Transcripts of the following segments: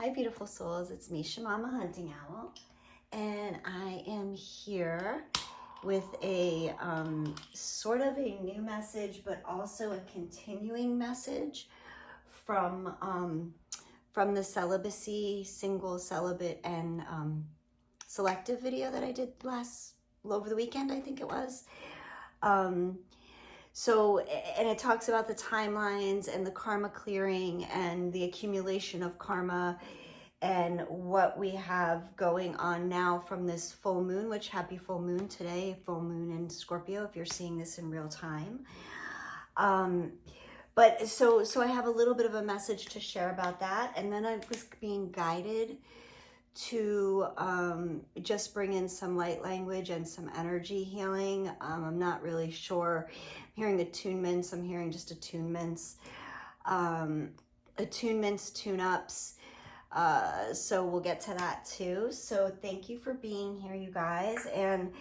Hi, beautiful souls. It's me, Shamamahuntingowl, and I am here with a sort of a new message, but also a continuing message from the celibacy, single, celibate, and selective video that I did over the weekend, I think it was. And it talks about the timelines and the karma clearing and the accumulation of karma and what we have going on now from this full moon, which happy full moon today, full moon in Scorpio, if you're seeing this in real time. So I have a little bit of a message to share about that. And then I was being guided to just bring in some light language and some energy healing. I'm not really sure. I'm hearing attunements. I'm hearing just attunements, tune-ups. So we'll get to that too. So thank you for being here, you guys. And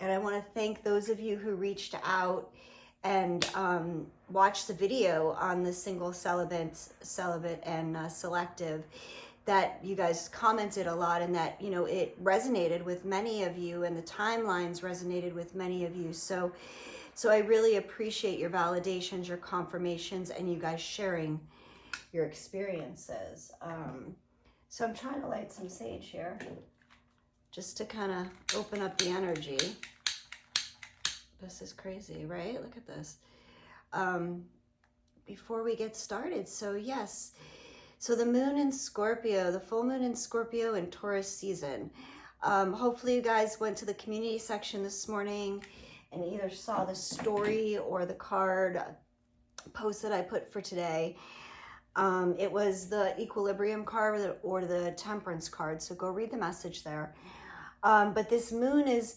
I want to thank those of you who reached out and watched the video on the single, celibate, and selective. That you guys commented a lot, and that, you know, it resonated with many of you, and the timelines resonated with many of you. So I really appreciate your validations, your confirmations, and you guys sharing your experiences. So I'm trying to light some sage here, just to kind of open up the energy. This is crazy, right? Look at this. Before we get started, so yes. So the moon in Scorpio, the full moon in Scorpio and Taurus season. Hopefully you guys went to the community section this morning and either saw the story or the card post that I put for today. It was the equilibrium card or the temperance card. So go read the message there. But this moon is,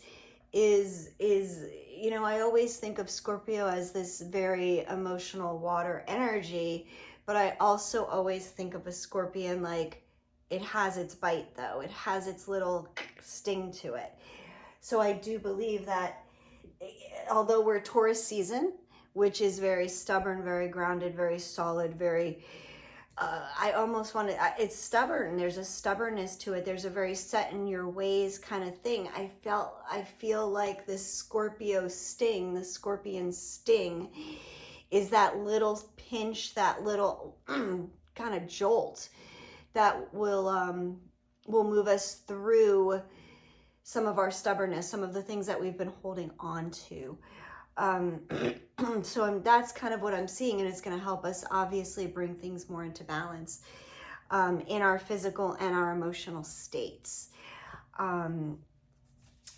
you know, I always think of Scorpio as this very emotional water energy. But I also always think of a scorpion like it has its bite, though. It has its little sting to it. So I do believe that although we're Taurus season, which is very stubborn, very grounded, very solid, very, I almost want to, it's stubborn. There's a stubbornness to it. There's a very set in your ways kind of thing. I feel like this Scorpio sting, the scorpion sting, is that little pinch, that little kind of jolt that will move us through some of our stubbornness, some of the things that we've been holding on to. So that's kind of what I'm seeing, and it's going to help us obviously bring things more into balance in our physical and our emotional states.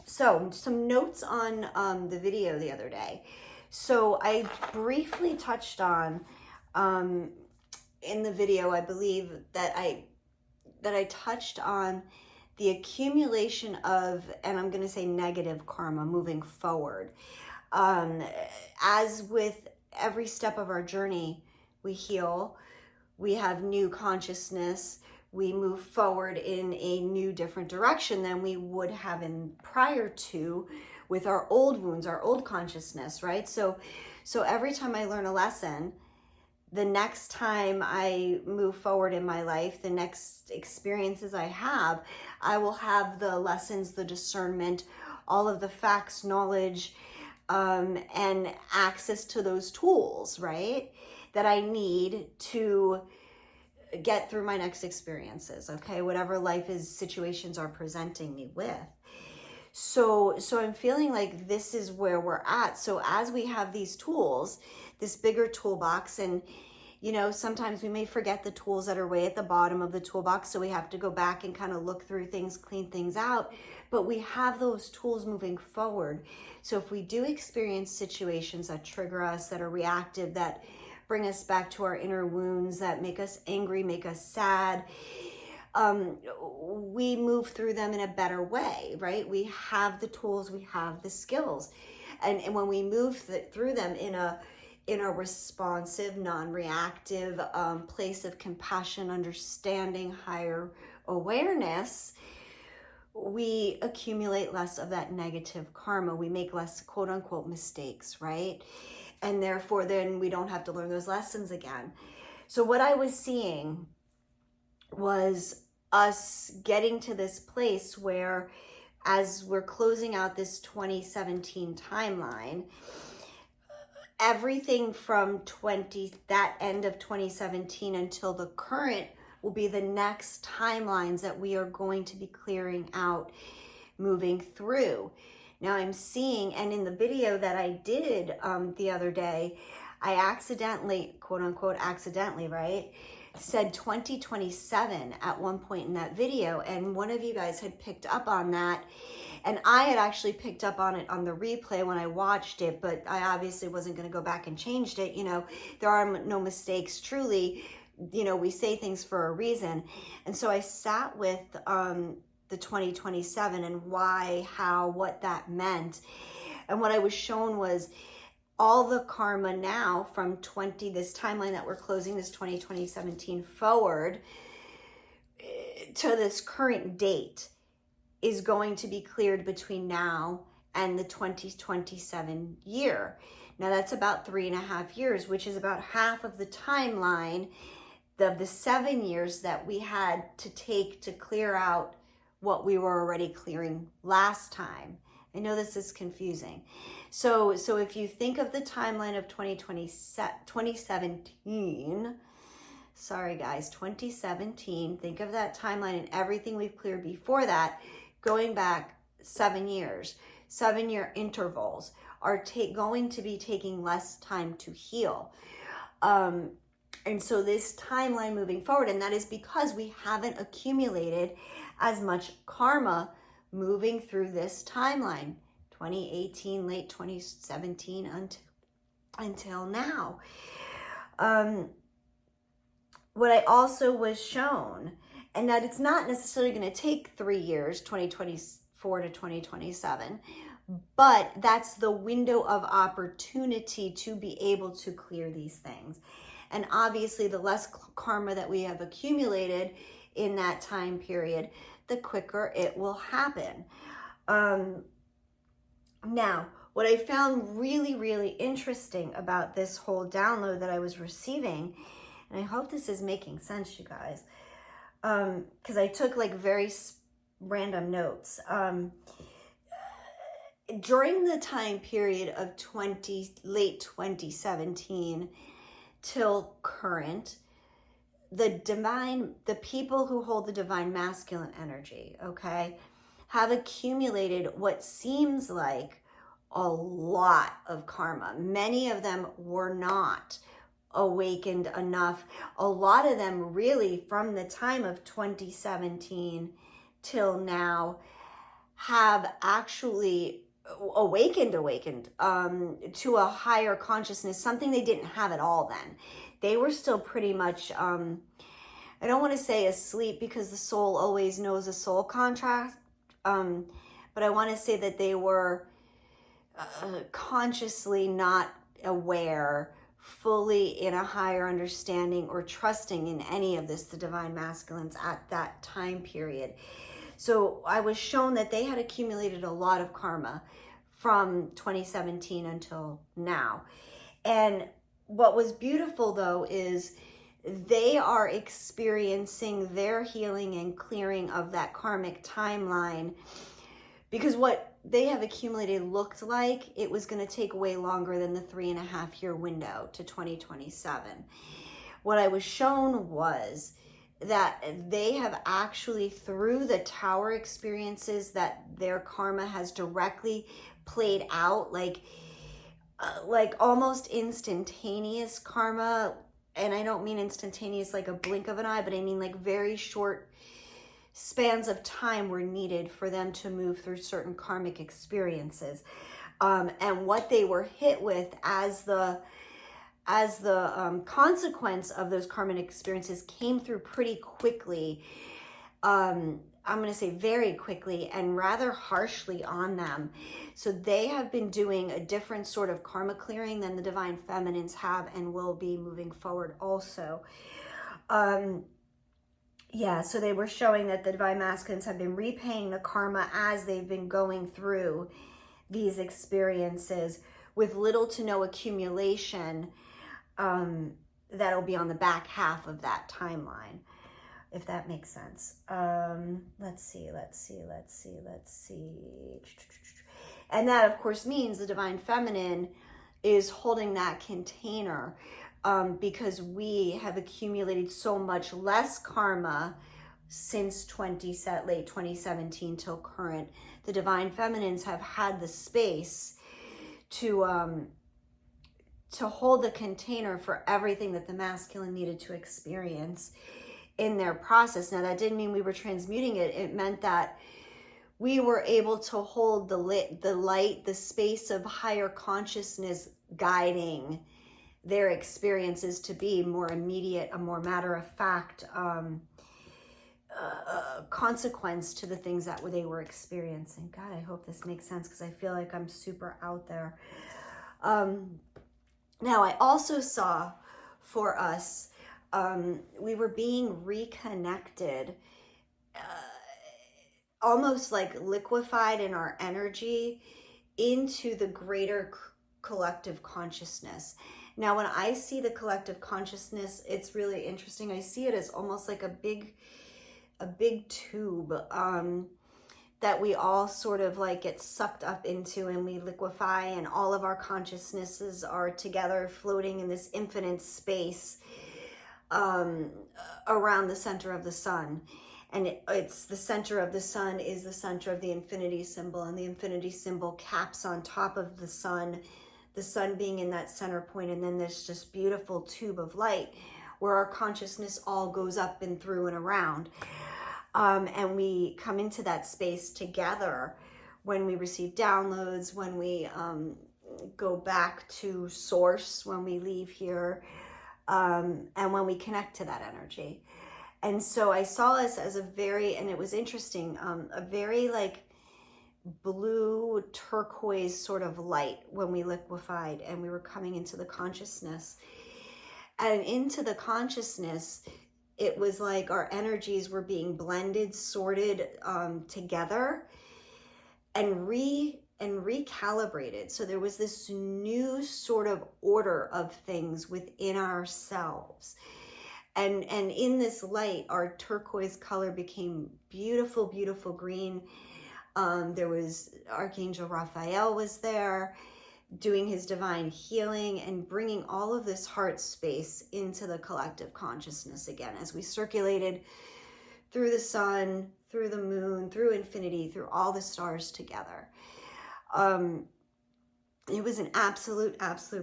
So some notes on the video the other day. So I briefly touched on in the video, I believe that I touched on the accumulation of, and I'm going to say negative karma moving forward. As with every step of our journey, we heal, we have new consciousness, we move forward in a new, different direction than we would have in prior to, with our old wounds, our old consciousness, right? So every time I learn a lesson, the next time I move forward in my life, the next experiences I will have the lessons, the discernment, all of the facts, knowledge, and access to those tools, right? That I need to get through my next experiences, okay? Whatever situations are presenting me with. So I'm feeling like this is where we're at. So as we have these tools, this bigger toolbox, and you know, sometimes we may forget the tools that are way at the bottom of the toolbox. So we have to go back and kind of look through things, clean things out. But we have those tools moving forward. So if we do experience situations that trigger us, that are reactive, that bring us back to our inner wounds, that make us angry, make us sad, we move through them in a better way, right? We have the tools, we have the skills. And when we move through them in a responsive, non-reactive place of compassion, understanding, higher awareness, we accumulate less of that negative karma. We make less quote unquote mistakes, right? And therefore then we don't have to learn those lessons again. So what I was seeing was us getting to this place where, as we're closing out this 2017 timeline, everything from that end of 2017 until the current will be the next timelines that we are going to be clearing out, moving through. Now I'm seeing, and in the video that I did the other day, I accidentally, quote unquote, accidentally, right, said 2027 at one point in that video, and one of you guys had picked up on that, and I had actually picked up on it on the replay when I watched it, but I obviously wasn't going to go back and change it. You know, there are no mistakes, truly. You know, we say things for a reason. And so I sat with the 2027 and why, how, what that meant. And what I was shown was all the karma now from this timeline that we're closing, this 2017 forward to this current date, is going to be cleared between now and the 2027 year. Now that's about 3.5 years, which is about half of the timeline of the 7 years that we had to take to clear out what we were already clearing last time. I know this is confusing. So if you think of the timeline of 2017, sorry guys, 2017, think of that timeline and everything we've cleared before that, going back 7 years, 7-year intervals are going to be taking less time to heal. And so this timeline moving forward, and that is because we haven't accumulated as much karma moving through this timeline, 2018, late 2017 until now. What I also was shown, and that it's not necessarily going to take 3 years, 2024 to 2027, but that's the window of opportunity to be able to clear these things. And obviously, the less karma that we have accumulated in that time period, the quicker it will happen. Now, what I found really, really interesting about this whole download that I was receiving, and I hope this is making sense, you guys, because I took like very random notes. During the time period of late 2017 till current, the people who hold the divine masculine energy, okay, have accumulated what seems like a lot of karma. Many of them were not awakened enough. A lot of them really from the time of 2017 till now have actually awakened to a higher consciousness, something they didn't have at all then. They were still pretty much, I don't want to say asleep because the soul always knows a soul contract, but I want to say that they were consciously not aware, fully in a higher understanding or trusting in any of this, the divine masculines at that time period. So I was shown that they had accumulated a lot of karma from 2017 until now. And what was beautiful though is they are experiencing their healing and clearing of that karmic timeline, because what they have accumulated looked like it was going to take way longer than the 3.5-year window to 2027. What I was shown was that they have actually, through the tower experiences that their karma has directly played out, like almost instantaneous karma. And I don't mean instantaneous like a blink of an eye, but I mean like very short spans of time were needed for them to move through certain karmic experiences. And what they were hit with as the consequence of those karmic experiences came through pretty quickly. I'm going to say very quickly and rather harshly on them. So they have been doing a different sort of karma clearing than the divine feminines have and will be moving forward also. Yeah, so they were showing that the divine masculines have been repaying the karma as they've been going through these experiences with little to no accumulation that'll be on the back half of that timeline. if that makes sense. Let's see. And that, of course, means the divine feminine is holding that container, because we have accumulated so much less karma since late 2017 till current. The divine feminines have had the space to hold the container for everything that the masculine needed to experience in their process. Now, that didn't mean we were transmuting it. It meant that we were able to hold the light, the space of higher consciousness guiding their experiences to be more immediate, a more matter-of-fact consequence to the things that they were experiencing. God, I hope this makes sense, because I feel like I'm super out there. Now, I also saw for us, we were being reconnected, almost like liquefied in our energy into the greater collective consciousness. Now, when I see the collective consciousness, it's really interesting. I see it as almost like a big tube that we all sort of like get sucked up into, and we liquefy, and all of our consciousnesses are together floating in this infinite space around the center of the sun. And it's the center of the sun is the center of the infinity symbol, and the infinity symbol caps on top of the sun being in that center point, and then there's just beautiful tube of light where our consciousness all goes up and through and around. And we come into that space together when we receive downloads, when we go back to source, when we leave here, and when we connect to that energy. And so I saw us as and it was interesting, a very like blue turquoise sort of light when we liquefied, and we were coming into the consciousness. And into the consciousness, it was like our energies were being blended, sorted together, and recalibrated. So there was this new sort of order of things within ourselves. And in this light, our turquoise color became beautiful, beautiful green. There was Archangel Raphael was there doing his divine healing and bringing all of this heart space into the collective consciousness again, as we circulated through the sun, through the moon, through infinity, through all the stars together. It was an absolute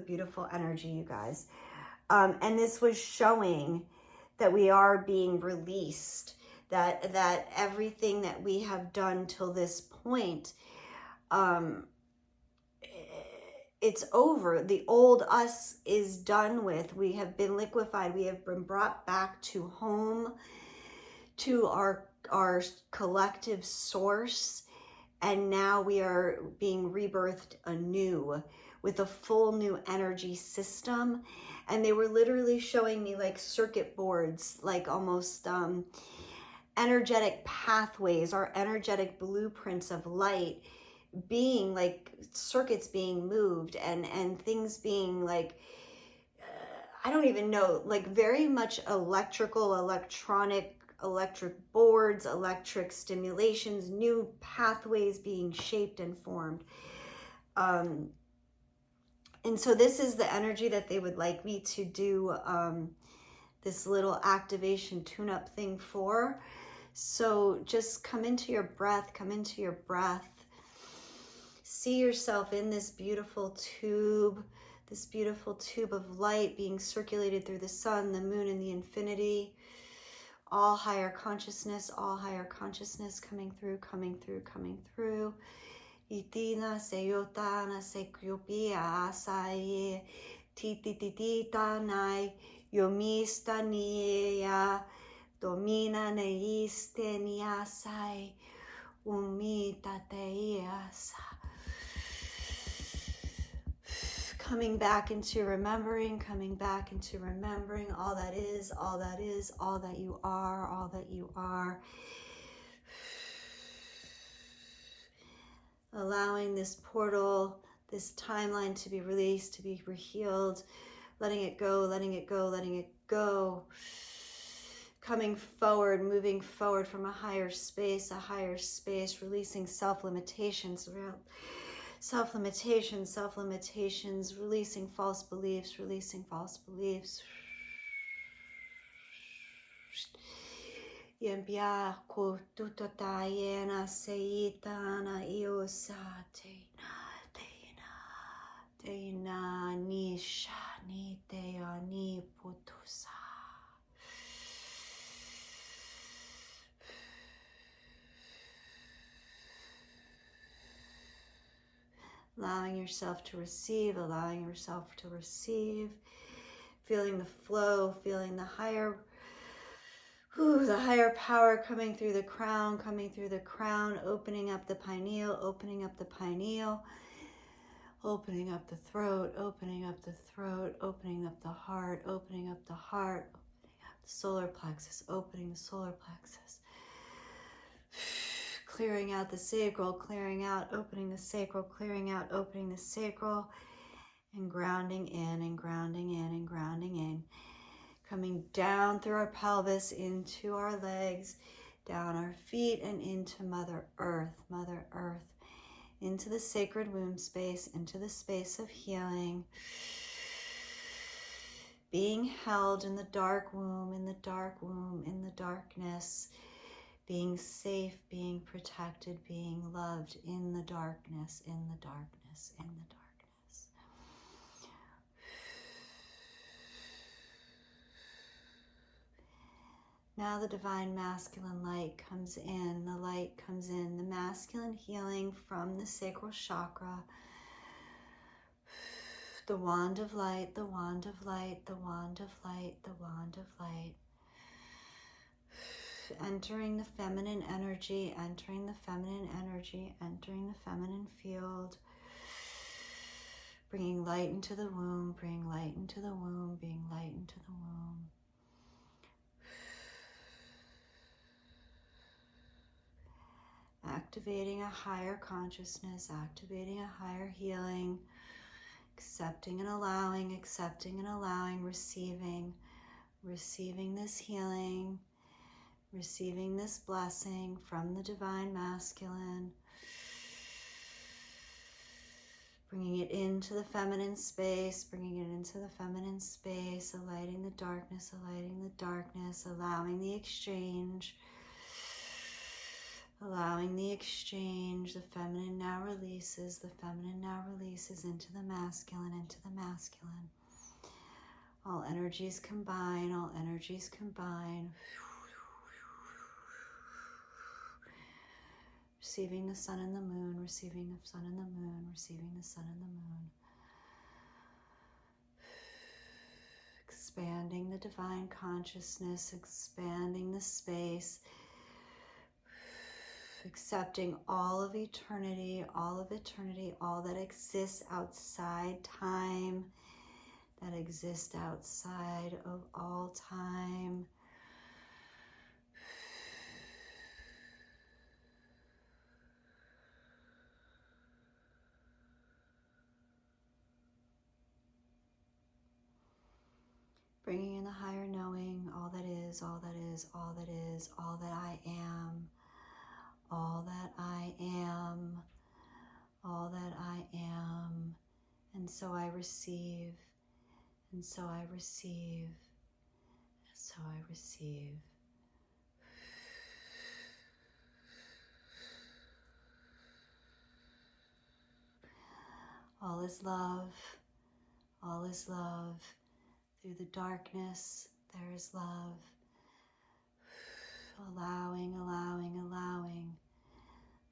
beautiful energy, you guys. And this was showing that we are being released, that everything that we have done till this point, it's over. The old us is done with. We have been liquefied. We have been brought back to home, to our collective source. And now we are being rebirthed anew with a full new energy system. And they were literally showing me like circuit boards, like almost energetic pathways, or energetic blueprints of light, being like circuits being moved, and things being like, I don't even know, like very much electrical, electric boards, electric stimulations, new pathways being shaped and formed. And so this is the energy that they would like me to do this little activation tune-up thing for. So just come into your breath, See yourself in this beautiful tube of light being circulated through the sun, the moon, and the infinity. All higher consciousness coming through. Itina seyotana sekyopia asai tititita nai yomista niya domina neiste niasai umita teiasa. Coming back into remembering all that is, all that you are. Allowing this portal, this timeline to be released, to be healed, letting it go. coming forward, moving forward from a higher space, releasing self-limitations, releasing false beliefs, Yempia ko tutotayena seitana iosate Teina ni shani teani putusa. Allowing yourself to receive, feeling the flow, feeling the higher power coming through the crown, opening up the pineal, opening up the throat, opening up the heart, opening up the solar plexus, opening the solar plexus. Clearing out the sacral, opening the sacral, opening the sacral, and grounding in. Coming down through our pelvis, into our legs, down our feet, and into Mother Earth, into the sacred womb space, into the space of healing. Being held in the dark womb, in the darkness. Being safe, being protected, being loved in the darkness. Now the divine masculine light comes in, the masculine healing from the sacral chakra. The wand of light, entering the feminine energy, entering the feminine field, bringing light into the womb, bringing light into the womb. Activating a higher consciousness, activating a higher healing, accepting and allowing, receiving this healing, receiving this blessing from the divine masculine, bringing it into the feminine space, alighting the darkness, allowing the exchange, the feminine now releases, into the masculine, All energies combine, Receiving the sun and the moon, receiving the sun and the moon. Expanding the divine consciousness, expanding the space, accepting all of eternity, all that exists outside time, that exists outside of all time. Bringing in the higher knowing, all that is, all that I am, all that I am, and so I receive, All is love, Through the darkness, there is love.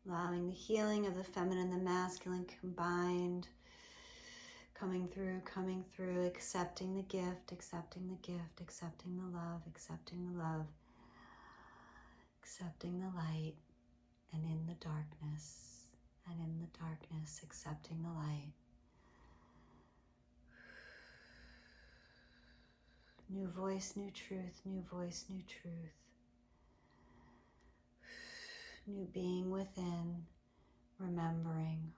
Allowing the healing of the feminine and the masculine combined, coming through, accepting the gift, accepting the love, accepting the light, and in the darkness, accepting the light. New voice, new truth, new being within, remembering.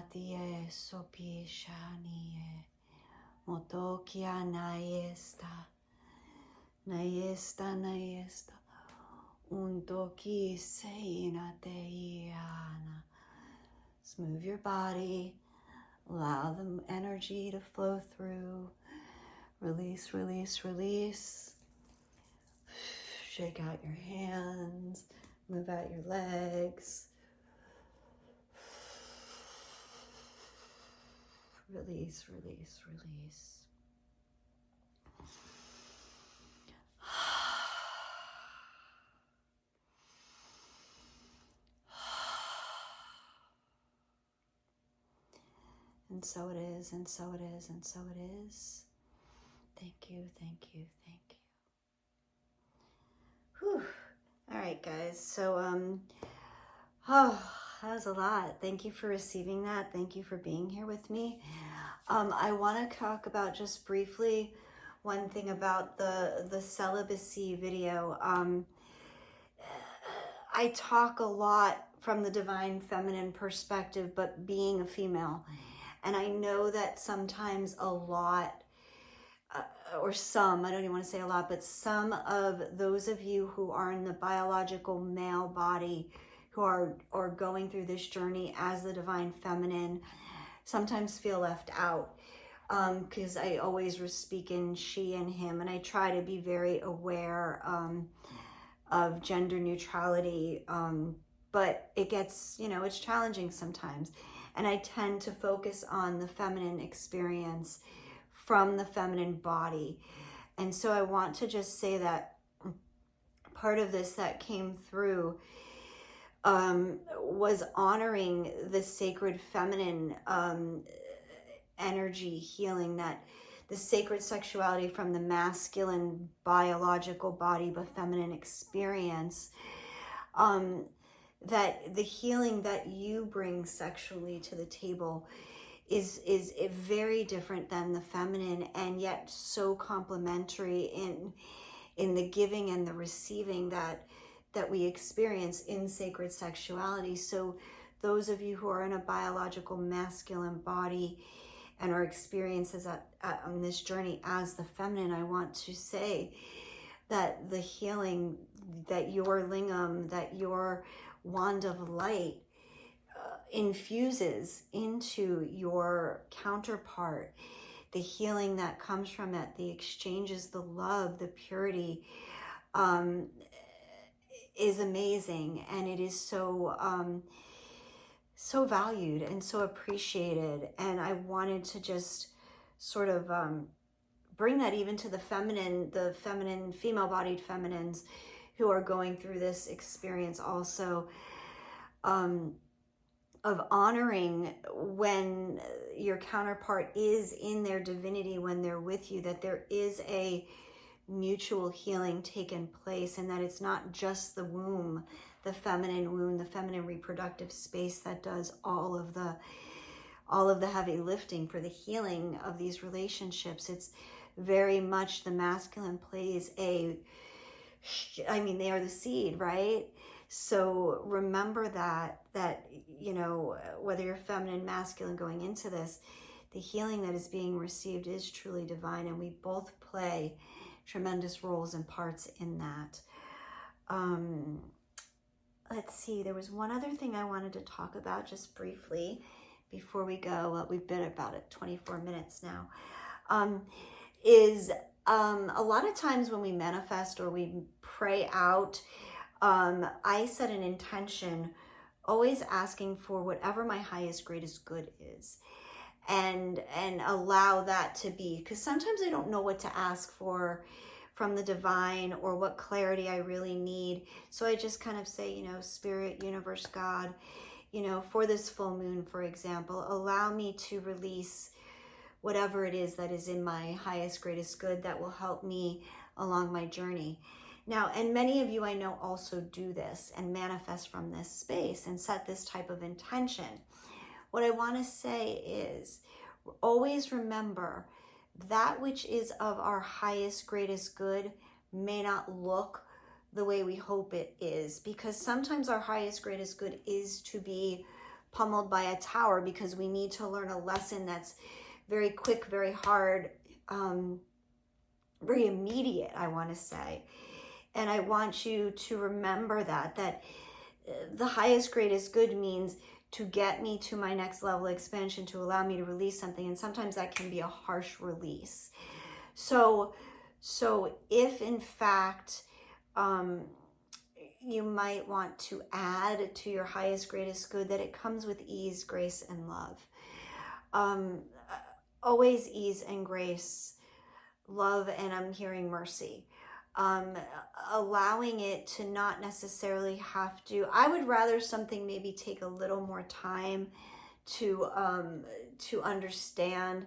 Matie sopi shanie. Motokia naiesta. Naiesta, naiesta. Untoki seina teiana. Smooth your body. Allow the energy to flow through. Release, release, release. Shake out your hands. Move out your legs. Release, release, release. And so it is, and so it is, and so it is. Thank you, thank you, thank you. Whew. All right, guys. So, that was a lot. Thank you for receiving that. Thank you for being here with me. I want to talk about just briefly one thing about the celibacy video. I talk a lot from the divine feminine perspective, but being a female. And I know that sometimes a lot, or some, I don't even want to say a lot, but some of those of you who are in the biological male body, who are going through this journey as the divine feminine, sometimes feel left out. Because I always speak in she and him, and I try to be very aware of gender neutrality, but it gets, it's challenging sometimes. And I tend to focus on the feminine experience from the feminine body. And so I want to just say that part of this that came through was honoring the sacred feminine energy healing, that the sacred sexuality from the masculine biological body but feminine experience, that the healing that you bring sexually to the table is very different than the feminine, and yet so complementary in the giving and the receiving that we experience in sacred sexuality. So those of you who are in a biological masculine body and are experiences on this journey as the feminine, I want to say that the healing, that your lingam, that your wand of light infuses into your counterpart, the healing that comes from it, the exchanges, the love, the purity, is amazing. And it is so so valued and so appreciated. And I wanted to just sort of bring that even to the feminine, female-bodied feminines who are going through this experience also, of honoring when your counterpart is in their divinity, when they're with you, that there is a mutual healing taking place, and that it's not just the womb, the feminine reproductive space that does all of the heavy lifting for the healing of these relationships. It's very much the masculine plays they are the seed, right? So remember that whether you're feminine, masculine going into this, the healing that is being received is truly divine, and we both play tremendous roles and parts in that. Let's see, there was one other thing I wanted to talk about just briefly before we go. Well, we've been about at 24 minutes now. A lot of times when we manifest or we pray out, I set an intention, always asking for whatever my highest, greatest good is, and allow that to be, because sometimes I don't know what to ask for from the divine or what clarity I really need. So I just kind of say, Spirit, universe, God, for this full moon, for example, allow me to release whatever it is that is in my highest, greatest good that will help me along my journey. Now, and many of you I know also do this and manifest from this space and set this type of intention. What I want to say is, always remember that which is of our highest, greatest good may not look the way we hope it is, because sometimes our highest, greatest good is to be pummeled by a tower, because we need to learn a lesson that's very quick, very hard, very immediate, I want to say. And I want you to remember that the highest, greatest good means to get me to my next level of expansion, to allow me to release something. And sometimes that can be a harsh release. So if in fact, you might want to add to your highest, greatest good that it comes with ease, grace, and love. Always ease and grace, love, and I'm hearing mercy. Allowing it to not necessarily have to, I would rather something maybe take a little more time to understand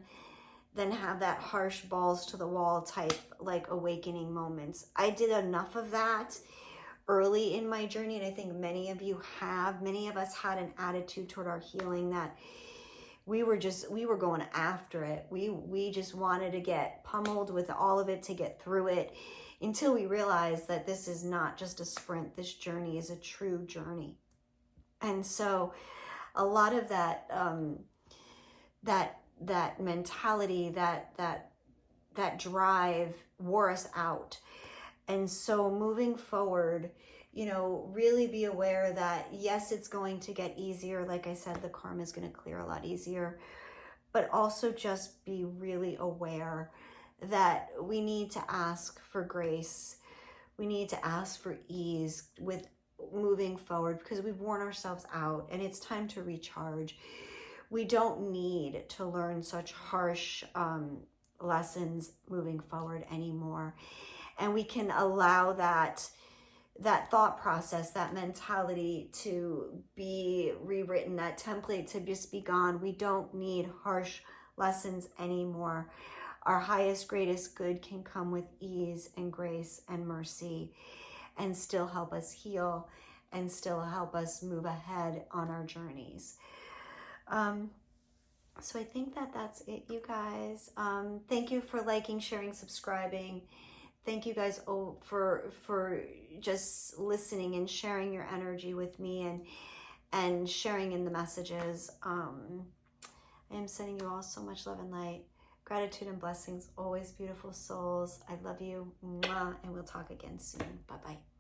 than have that harsh balls to the wall type, like, awakening moments. I did enough of that early in my journey, and I think many of you have. Many of us had an attitude toward our healing that we were going after it. We just wanted to get pummeled with all of it to get through it, until we realized that this is not just a sprint. This journey is a true journey. And so a lot of that that mentality, that drive wore us out. And so moving forward, really be aware that yes, it's going to get easier. Like I said, the karma is going to clear a lot easier, but also just be really aware that we need to ask for grace. We need to ask for ease with moving forward, because we've worn ourselves out and it's time to recharge. We don't need to learn such harsh lessons moving forward anymore. And we can allow that thought process, that mentality to be rewritten, that template to just be gone. We don't need harsh lessons anymore. Our highest, greatest good can come with ease and grace and mercy, and still help us heal, and still help us move ahead on our journeys. So I think that's it, you guys. Thank you for liking, sharing, subscribing. Thank you guys for just listening and sharing your energy with me, and sharing in the messages. I am sending you all so much love and light. Gratitude and blessings, always, beautiful souls. I love you. Mwah, and we'll talk again soon. Bye-bye.